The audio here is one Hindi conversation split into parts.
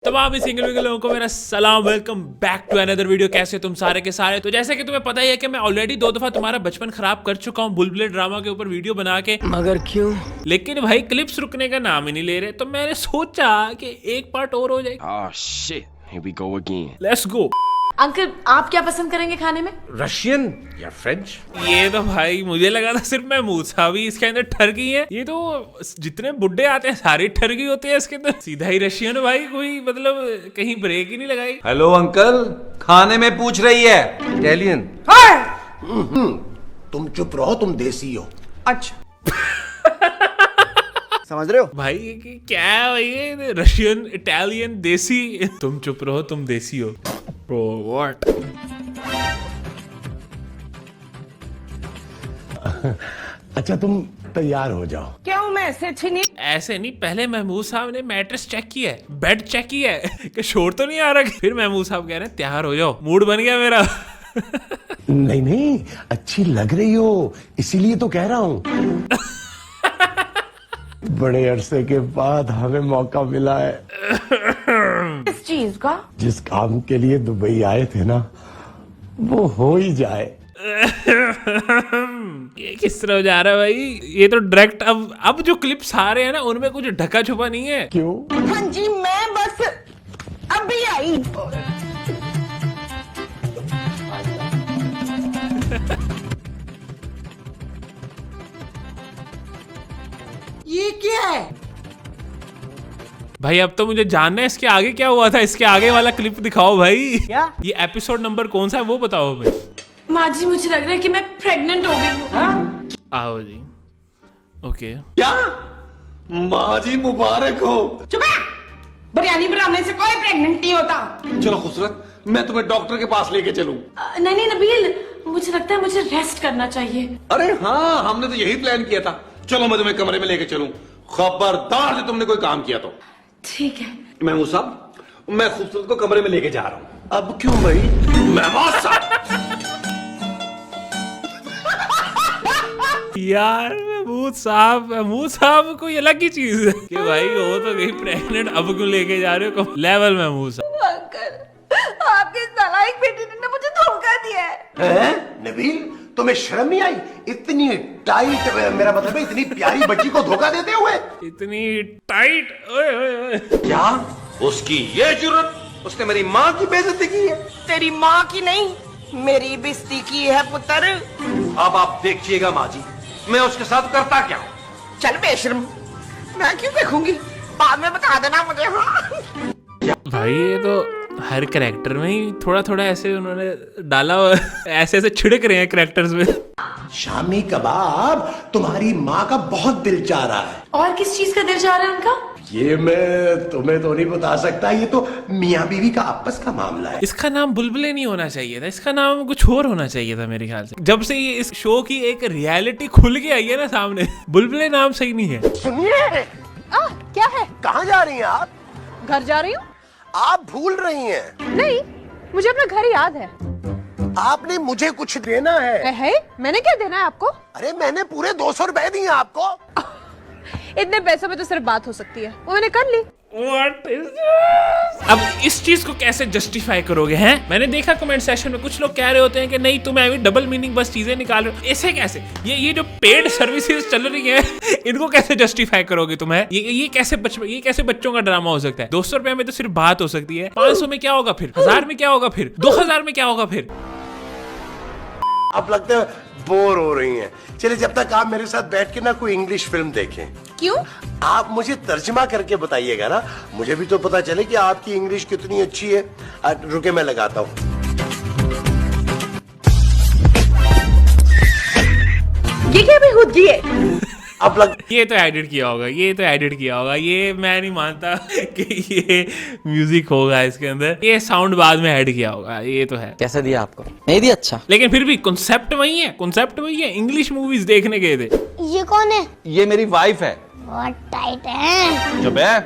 तमाम ही सिंगल विंगल लोगों को मेरा सलाम, welcome back to another video. कैसे तुम सारे के सारे। तो जैसे कि तुम्हें पता ही है कि मैं ऑलरेडी 2 दफा तुम्हारा बचपन खराब कर चुका हूँ बुलबुले ड्रामा के ऊपर वीडियो बना के। मगर क्यों? लेकिन भाई क्लिप्स रुकने का नाम ही नहीं ले रहे, तो मैंने सोचा कि एक पार्ट और हो जाए। Oh shit, here we go again. Let's go. Uncle आप क्या पसंद करेंगे खाने में? रशियन या फ्रेंच? ये तो भाई मुझे लगा था सिर्फ मैं मूसा भी इसके अंदर ठरकी है। ये तो जितने बुड्ढे आते हैं सारे ठरकी होते हैं इसके अंदर। सीधा ही रशियन भाई, कोई मतलब कहीं ब्रेक ही नहीं लगाई। हेलो अंकल, खाने में पूछ रही है। इटालियन। तुम चुप रहो, तुम देसी हो। अच्छा समझ रहे हो भाई ये क्या है भाई, ये रशियन इटालियन देसी। तुम चुप रहो, तुम देसी हो। Bro, what? अच्छा तुम तैयार हो जाओ। क्यों मैं ऐसे अच्छी नहीं? ऐसे नहीं, पहले महमूद साहब ने मैट्रेस चेक किया है, बेड चेक किया है कि शोर तो नहीं आ रहा। फिर महमूद साहब कह रहे हैं तैयार हो जाओ, मूड बन गया मेरा। नहीं नहीं, अच्छी लग रही हो, इसीलिए तो कह रहा हूँ। बड़े अरसे के बाद हमें मौका मिला है। किस चीज का? जिस काम के लिए दुबई आए थे ना, वो हो ही जाए। ये किस तरह जा रहा है भाई? ये तो डायरेक्ट अब जो क्लिप्स आ रहे हैं ना, उनमें कुछ ढका छुपा नहीं है। क्यों? हाँ जी, मैं बस अभी आई। ये क्या है? भाई अब तो मुझे जानना है इसके आगे क्या हुआ था। इसके आगे वाला क्लिप दिखाओ भाई। क्या? ये एपिसोड नंबर कौन सा है वो बताओ भाई। माँ जी मुझे लग रहा है कि मैं प्रेग्नेंट हो गई हूँ। आओ जी। ओके। क्या? माँ जी मुबारक हो। चुप है। बिरयानी बनाने से कोई प्रेग्नेंट नहीं होता। चलो खूबसूरत, मैं तुम्हें डॉक्टर के पास लेके चलूं। नहीं नहीं नबील, मुझे लगता है मुझे रेस्ट करना चाहिए। अरे हाँ, हमने तो यही प्लान किया था। चलो मैं तुम्हें कमरे में लेके चलूं। खबरदार से तुमने कोई काम किया तो। ठीक है। महमूद साहब, मैं खूबसूरत को कमरे में लेके जा रहा हूँ। अब क्यों भाई? महमूद साहब। यार महमूद साहब कोई अलग ही चीज है कि भाई वो तो कहीं प्रेग्नेंट, अब क्यों लेके जा रहे हो? लेवल महमूद साहब। अंकल, आपके नालायक बेटे ने मुझे धोखा दिया है। नबील, तुम्हें शर्म नहीं आई? इतनी टाइट, मेरा मतलब है इतनी प्यारी बच्ची को धोखा देते हुए। इतनी टाइट। ओए ओए ओए। क्या? उसकी ये जुर्रत? उसने मेरी माँ की बेइज्जती की है। तेरी माँ की नहीं, मेरी बेइज्जती की है पुत्र। अब आप देखिएगा माँ जी, मैं उसके साथ करता क्या हूँ। चल बेशर्म, मैं क्यों देखूंगी? बाद में बता देना मुझे। हाँ? भाई ये तो हर कैरेक्टर में ही थोड़ा थोड़ा ऐसे उन्होंने डाला हुआ है। ऐसे ऐसे छिड़क रहे हैं कैरेक्टर्स में। शामी कबाब तुम्हारी माँ का बहुत दिल चाह रहा है। और किस चीज का दिल चाह रहा है उनका? ये मैं तुम्हें तो नहीं बता सकता, ये तो मियाँ बीवी का आपस का मामला है। इसका नाम बुलबुले नहीं होना चाहिए था, इसका नाम कुछ और होना चाहिए था मेरे ख्याल से। जब से ये इस शो की एक रियलिटी खुल के आई है ना सामने, बुलबुले नाम सही नहीं है। सुनिए, क्या है? कहाँ जा रही हैं आप? घर जा रही हूँ। आप भूल रही हैं। नहीं, मुझे अपना घर याद है। आपने मुझे कुछ देना है। मैंने क्या देना है आपको? अरे मैंने पूरे 200 रुपए दिए आपको। इतने पैसों में तो सिर्फ बात हो सकती है, वो मैंने कर ली। What is this? अब इस चीज को कैसे जस्टिफाई करोगे हैं? मैंने देखा कमेंट सेक्शन में कुछ लोग कह रहे होते हैं कि नहीं तुम अभी डबल मीनिंग बस चीजें निकाल रहे हो। ऐसे कैसे? ये जो पेड सर्विसेज चल रही हैं, इनको कैसे जस्टिफाई करोगे तुम? है ये कैसे बच्चों का ड्रामा हो सकता है? 200 रुपए में तो सिर्फ बात हो सकती है। 500 में क्या होगा फिर? 1000 में क्या होगा फिर? 2000 में क्या होगा फिर? आप लगता है बोर हो रही हैं। चलिए जब तक आप मेरे साथ बैठ के ना कोई इंग्लिश फिल्म देखें। क्यों? आप मुझे तर्जमा करके बताइएगा ना, मुझे भी तो पता चले कि आपकी इंग्लिश कितनी अच्छी है। रुके मैं लगाता हूँ। ये क्या बेहूदगी है? अब लग ये तो एडिट किया होगा, ये मैं नहीं मानता कि ये म्यूजिक होगा इसके अंदर। ये साउंड बाद में ऐड किया होगा, ये तो है। कैसे दिया आपको? नहीं दिया? अच्छा। लेकिन फिर भी कॉन्सेप्ट वही है। इंग्लिश मूवीज देखने गए थे। ये कौन है? ये मेरी वाइफ है। बहुत टाइट है। चुप है।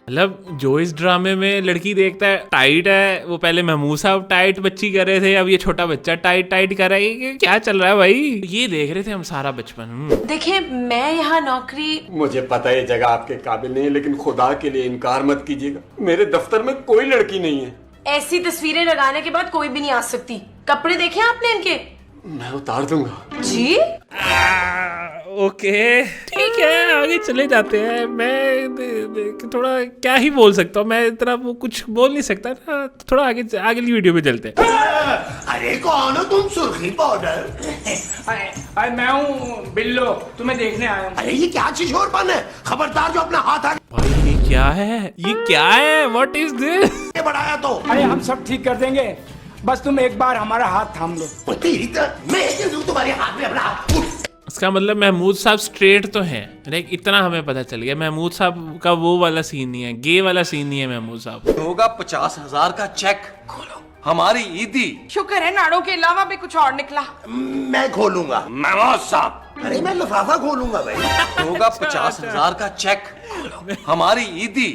मतलब जो इस ड्रामे में लड़की देखता है टाइट है, वो पहले महमूद साहब टाइट बच्ची कर रहे थे, अब ये छोटा बच्चा टाइट कर रहा है। ये क्या चल रहा है भाई? ये देख रहे थे हम सारा बचपन। देखिए मैं यहाँ नौकरी, मुझे पता है ये जगह आपके काबिल नहीं है, लेकिन खुदा के लिए इनकार मत कीजिएगा। मेरे दफ्तर में कोई लड़की नहीं है। ऐसी तस्वीरें लगाने के बाद कोई भी नहीं आ सकती। कपड़े देखे आपने इनके? मैं उतार दूंगा। जी ओके ठीक है, आगे चले जाते हैं। मैं थोड़ा क्या ही बोल सकता हूँ, मैं इतना वो कुछ बोल नहीं सकता ना। थोड़ा आगे अगली वीडियो में चलते हैं। अरे कौन हो तुम, सुर्खी पाउडर? अरे मैं हूँ बिल्लो, तुम्हें देखने आया हूँ। अरे ये क्या छिछोरपन है? खबरदार जो अपना हाथ आगे भाई ये क्या है? ये क्या है? What is this? बढ़ाया तो अरे हम सब ठीक कर देंगे, बस तुम एक बार हमारा हाथ थाम लो। मैं क्यों दूं तुम्हारे हाथ में अपना हाथ? इसका मतलब महमूद साहब स्ट्रेट तो हैं, लाइक इतना हमें पता चल गया। महमूद साहब का वो वाला सीन नहीं है, गे वाला सीन नहीं है महमूद साहब। होगा 50,000 का चेक, खोलो हमारी ईदी। शुक्र है नाड़ों के अलावा भी कुछ और निकला। मैं खोलूंगा। महमूद साहब अरे मैं लिफाफा खोलूंगा भाई। होगा 50,000 का चेक, खोलो हमारी ईदी।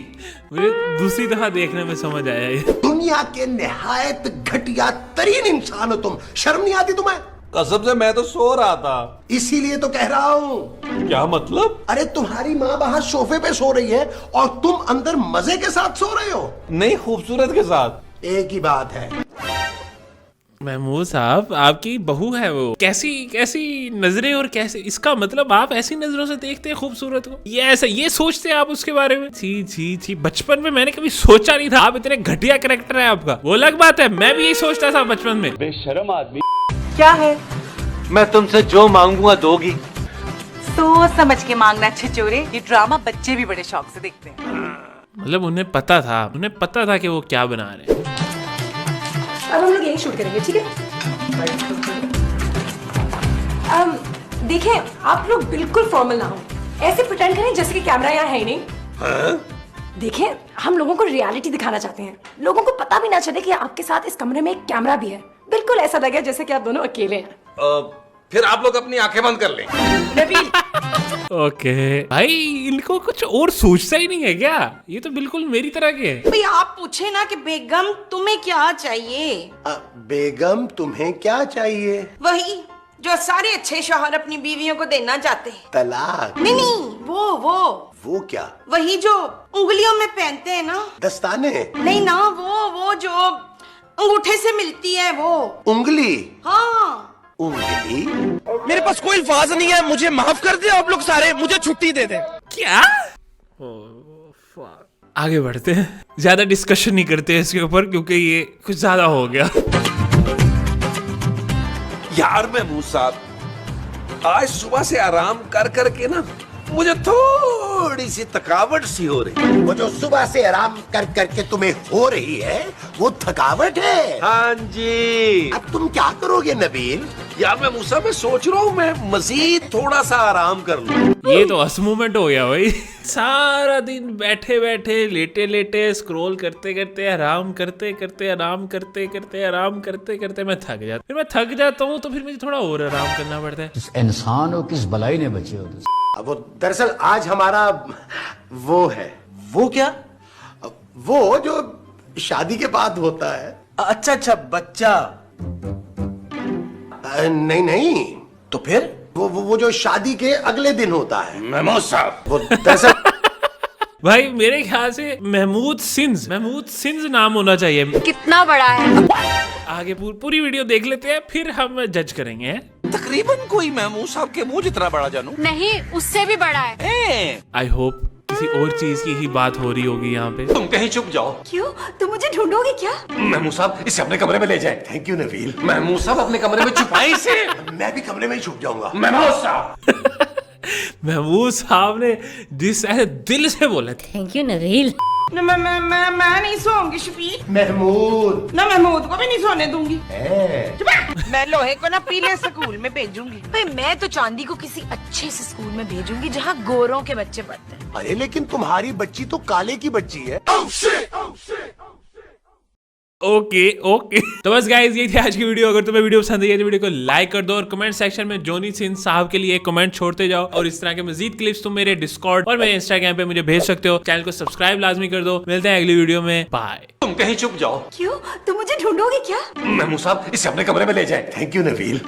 मुझे दूसरी दफा देखने में समझ आया ये। दुनिया के निहायत घटिया तरीन इंसान हो तुम, शर्म नहीं आती तुम्हें? कसम से मैं तो सो रहा था। इसीलिए तो कह रहा हूँ। क्या मतलब? अरे तुम्हारी माँ बाहर सोफे पे सो रही है और तुम अंदर मजे के साथ सो रहे हो। नहीं, खूबसूरत के साथ। एक ही बात है। महमूद साहब आपकी बहू है वो, कैसी कैसी नजरें और कैसे, इसका मतलब आप ऐसी नजरों से देखते हैं खूबसूरत को? ये ऐसा ये सोचते हैं आप उसके बारे में? छी छी छी, बचपन में मैंने कभी सोचा नहीं था आप इतने घटिया कैरेक्टर है आपका। वो अलग बात है, मैं भी यही सोचता था बचपन में। बेशरम आदमी। क्या है? मैं तुमसे जो मांगूंगा दोगी। सोच समझ के मांगना छिचोरे, ये ड्रामा बच्चे भी बड़े शौक से देखते हैं। मतलब उन्हें पता था कि वो क्या बना रहे हैं। अब हम लोग यही शूट करेंगे, ठीक है? देखिए आप लोग बिल्कुल फॉर्मल ना हो, ऐसे प्रिटेंड करें जैसे कि कैमरा यहाँ है ही नहीं। देखिए हम लोगों को रियलिटी दिखाना चाहते हैं, लोगों को पता भी ना चले कि आपके साथ इस कमरे में एक कैमरा भी है। बिल्कुल ऐसा लगे जैसे कि आप दोनों अकेले हैं। फिर आप लोग अपनी आंखें बंद कर लें। नबील ओके भाई, इनको कुछ और सोचता ही नहीं है क्या? ये तो बिल्कुल मेरी तरह के हैं। भाई आप पूछे ना कि बेगम तुम्हें क्या चाहिए? बेगम तुम्हें क्या चाहिए? वही जो सारे अच्छे शौहर अपनी बीवियों को देना चाहते हैं। तलाक? नहीं, वो क्या? वही जो उंगलियों में पहनते हैं ना। दस्ताने? नहीं ना, वो जो अंगूठे से मिलती है वो उंगली? हाँ उंगली? मेरे पास कोई अल्फाज नहीं है, मुझे माफ कर दे आप लोग सारे, मुझे छुट्टी दे दे। क्या? आगे बढ़ते हैं, ज्यादा डिस्कशन नहीं करते इसके ऊपर क्योंकि ये कुछ ज्यादा हो गया। यार महमूद साहब, आज सुबह से आराम कर करके ना मुझे थोड़ी सी थकावट सी हो रही है। वो जो सुबह से आराम कर करके तुम्हें हो रही है वो थकावट है? हाँ जी। अब तुम क्या करोगे नबील? यार महमूद साहब, मैं सोच रहा हूँ मैं मजीद थोड़ा सा आराम कर लूं। ये तो अस मूवमेंट हो गया भाई। सारा दिन बैठे बैठे लेटे लेटे स्क्रॉल करते करते आराम करते करते आराम करते करते आराम करते करते मैं थक जाता, फिर मैं थक जाता हूँ तो फिर मुझे थोड़ा और आराम करना पड़ता है। जिस इंसान हो किस भलाई ने बचे हो। वो दरअसल आज हमारा वो है। वो क्या? वो जो शादी के बाद होता है। अच्छा, बच्चा। नहीं तो फिर वो जो शादी के अगले दिन होता है। महमूद साहब, वो दरअसल भाई मेरे ख्याल से महमूद सिंज नाम होना चाहिए। कितना बड़ा है? आगे पूरी वीडियो देख लेते हैं फिर हम जज करेंगे। तकरीबन कोई महमूद साहब के मुंह जितना बड़ा जानू। नहीं, उससे भी बड़ा है। आई होप किसी और चीज की ही बात हो रही होगी यहाँ पे। तुम कहीं चुप जाओ। क्यों? तुम मुझे ढूंढोगे क्या? महमूद साहब, इसे अपने कमरे में ले जाए। Thank you Nabeel. महमूद साहब अपने कमरे में छुपाए इसे। मैं भी कमरे में ही छुप जाऊंगा। महमूद साहब। महमूद साहब ने जिस ऐसे दिल से बोला। Thank you Nabeel. मैं नहीं सोऊंगी शफीक। महमूद? ना महमूद को भी नहीं सोने दूंगी। मैं लोहे को ना पीले स्कूल में भेजूंगी। भाई मैं तो चांदी को किसी अच्छे से स्कूल में भेजूंगी जहाँ गोरों के बच्चे पढ़ते हैं। अरे लेकिन तुम्हारी बच्ची तो काले की बच्ची है। Okay okay. तो बस गाइस ये थी आज की वीडियो। अगर तुम्हें वीडियो पसंद आई है तो वीडियो को लाइक कर दो और कमेंट सेक्शन में जोनी सिंह साहब के लिए कमेंट छोड़ते जाओ। और इस तरह के मजीद क्लिप्स तुम मेरे डिस्कॉर्ड और मेरे इंस्टाग्राम पे मुझे भेज सकते हो। चैनल को सब्सक्राइब लाजमी कर दो। मिलते हैं अगली वीडियो में, बाय। तुम कहीं चुप जाओ। क्यों? तुम मुझे ढूंढोगे क्या? महमूद साहब इसे अपने कमरे में ले जाए। Thank you Nabeel.